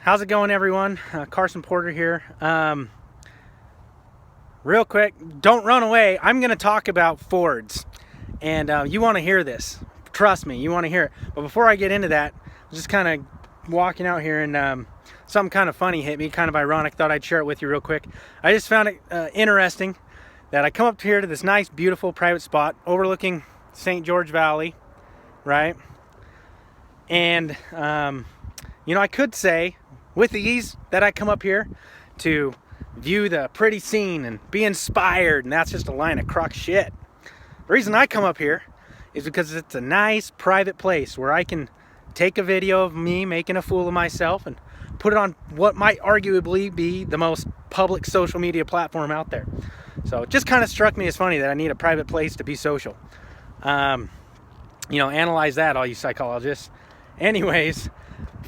How's it going, everyone? Carson Porter here. Real quick, don't run away. I'm going to talk about Fords, and you want to hear this. Trust me, you want to hear it. But before I get into that, I'm just kind of walking out here, and something kind of funny hit me, kind of ironic. Thought I'd share it with you real quick. I just found it interesting that I come up here to this nice, beautiful private spot overlooking St. George Valley, right? And I could say with ease that I come up here to view the pretty scene and be inspired, and that's just a line of crock shit. The reason I come up here is because it's a nice private place where I can take a video of me making a fool of myself and put it on what might arguably be the most public social media platform out there. So it just kind of struck me as funny that I need a private place to be social. Analyze that, all you psychologists. Anyways,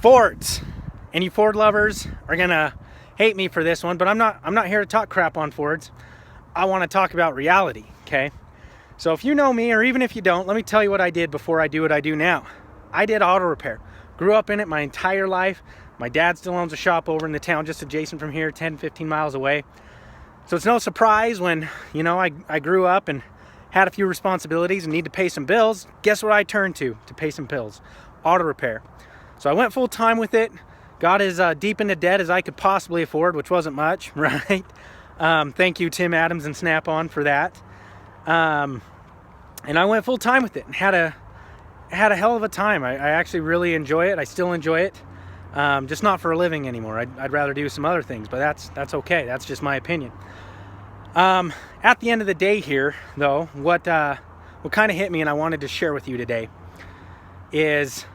Fords. And you Ford lovers are gonna hate me for this one, but I'm not here to talk crap on Fords. I want to talk about reality, okay? So if you know me, or even if you don't, let me tell you what I did before I do what I do now. I did auto repair. Grew up in it my entire life. My dad still owns a shop over in the town just adjacent from here, 10, 15 miles away. So it's no surprise when, I grew up and had a few responsibilities and need to pay some bills. Guess what I turned to pay some bills? Auto repair. So I went full time with it. Got as deep into debt as I could possibly afford, which wasn't much, right? Thank you, Tim Adams and Snap-on, for that. And I went full time with it and had a hell of a time. I actually really enjoy it. I still enjoy it, just not for a living anymore. I'd rather do some other things, but that's okay. That's just my opinion. At the end of the day here, though, what kind of hit me and I wanted to share with you today is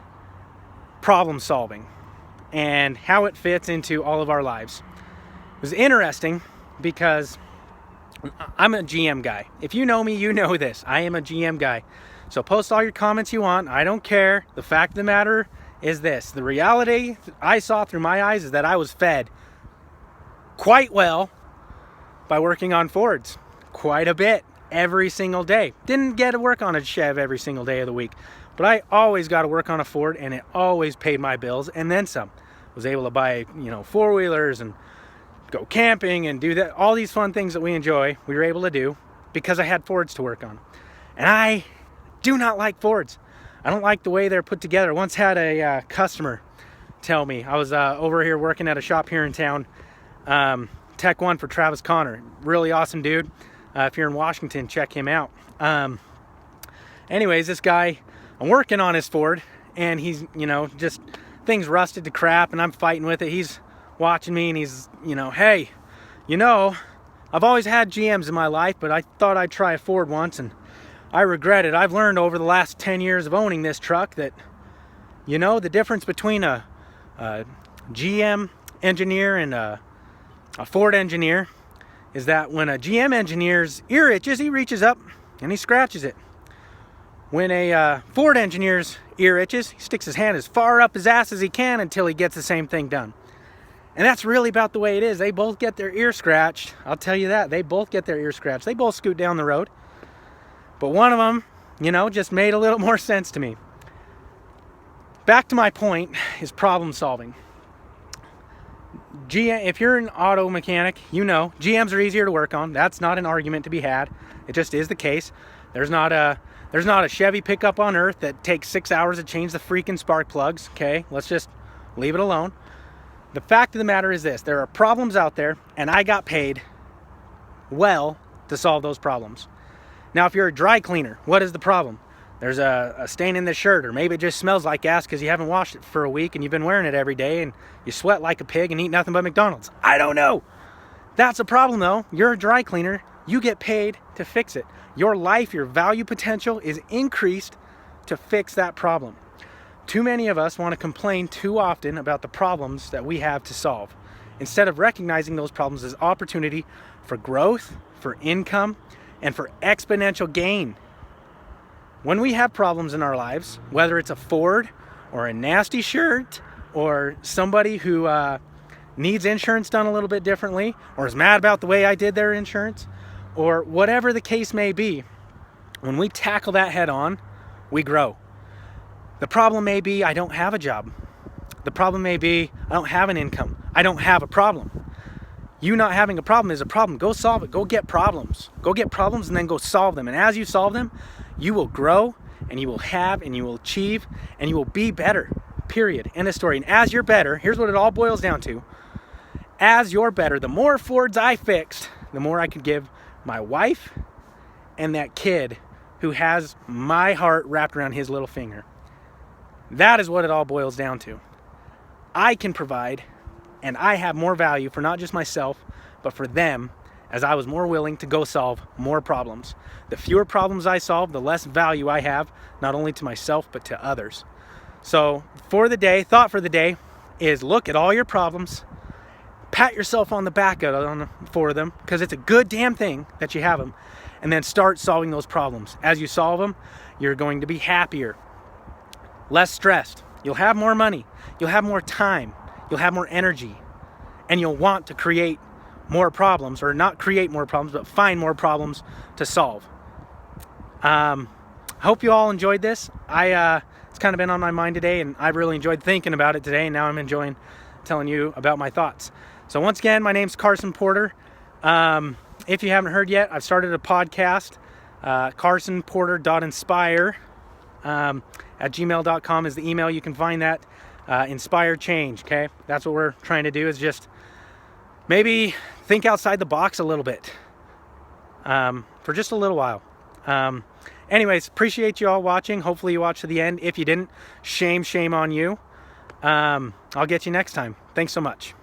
problem solving and how it fits into all of our lives. It was interesting because I'm a GM guy. If you know me, you know this. I am a GM guy. So post all your comments you want. I don't care. The fact of the matter is this. The reality I saw through my eyes is that I was fed quite well by working on Fords. Quite a bit. Every single day. Didn't get to work on a Chev every single day of the week. But I always got to work on a Ford, and it always paid my bills and then some. Was able to buy, four-wheelers and go camping and do that. All these fun things that we enjoy, we were able to do because I had Fords to work on. And I do not like Fords. I don't like the way they're put together. I once had a customer tell me, I was over here working at a shop here in town, Tech One for Travis Connor. Really awesome dude. If you're in Washington, check him out. Anyways, this guy, I'm working on his Ford, and he's, just things rusted to crap, and I'm fighting with it. He's watching me, and he's, hey, I've always had GMs in my life, but I thought I'd try a Ford once, and I regret it. I've learned over the last 10 years of owning this truck that, the difference between a GM engineer and a Ford engineer is that when a GM engineer's ear itches, he reaches up and he scratches it. When a Ford engineer's ear itches, he sticks his hand as far up his ass as he can until he gets the same thing done. And that's really about the way it is. They both get their ear scratched. I'll tell you that. They both get their ear scratched. They both scoot down the road. But one of them, just made a little more sense to me. Back to my point is problem solving. If you're an auto mechanic, GMs are easier to work on. That's not an argument to be had. It just is the case. There's not a Chevy pickup on earth that takes 6 hours to change the freaking spark plugs. Okay, let's just leave it alone. The fact of the matter is this. There are problems out there, and I got paid well to solve those problems. Now, if you're a dry cleaner, what is the problem? There's a stain in the shirt, or maybe it just smells like ass because you haven't washed it for a week and you've been wearing it every day and you sweat like a pig and eat nothing but McDonald's. I don't know. That's a problem, though. You're a dry cleaner. You get paid to fix it. Your life, your value potential is increased to fix that problem. Too many of us want to complain too often about the problems that we have to solve, instead of recognizing those problems as opportunity for growth, for income, and for exponential gain. When we have problems in our lives, whether it's a Ford or a nasty shirt or somebody who needs insurance done a little bit differently or is mad about the way I did their insurance, or whatever the case may be, when we tackle that head on, we grow. The problem may be I don't have a job. The problem may be, I don't have an income. I don't have a problem. You not having a problem is a problem. Go solve it. Go get problems. Go get problems and then go solve them. And as you solve them, you will grow and you will have and you will achieve and you will be better. Period. End of story. And as you're better, here's what it all boils down to. As you're better, the more Fords I fixed, the more I could give my wife and that kid who has my heart wrapped around his little finger. That is what it all boils down to. I can provide, and I have more value for not just myself, but for them, as I was more willing to go solve more problems. The fewer problems I solve, the less value I have, not only to myself, but to others. So for the day, thought for the day is look at all your problems, pat yourself on the back for them, because it's a good damn thing that you have them, and then start solving those problems. As you solve them, you're going to be happier, less stressed. You'll have more money. You'll have more time. You'll have more energy. And you'll want to create more problems, or not create more problems, but find more problems to solve. I hope you all enjoyed this. It's kind of been on my mind today, and I've really enjoyed thinking about it today, and now I'm enjoying telling you about my thoughts. So once again, my name's Carson Porter. If you haven't heard yet, I've started a podcast, carsonporter.inspire at gmail.com is the email. You can find that. Inspire change, okay? That's what we're trying to do, is just maybe think outside the box a little bit for just a little while. Anyways, appreciate you all watching. Hopefully you watched to the end. If you didn't, shame on you. I'll get you next time. Thanks so much.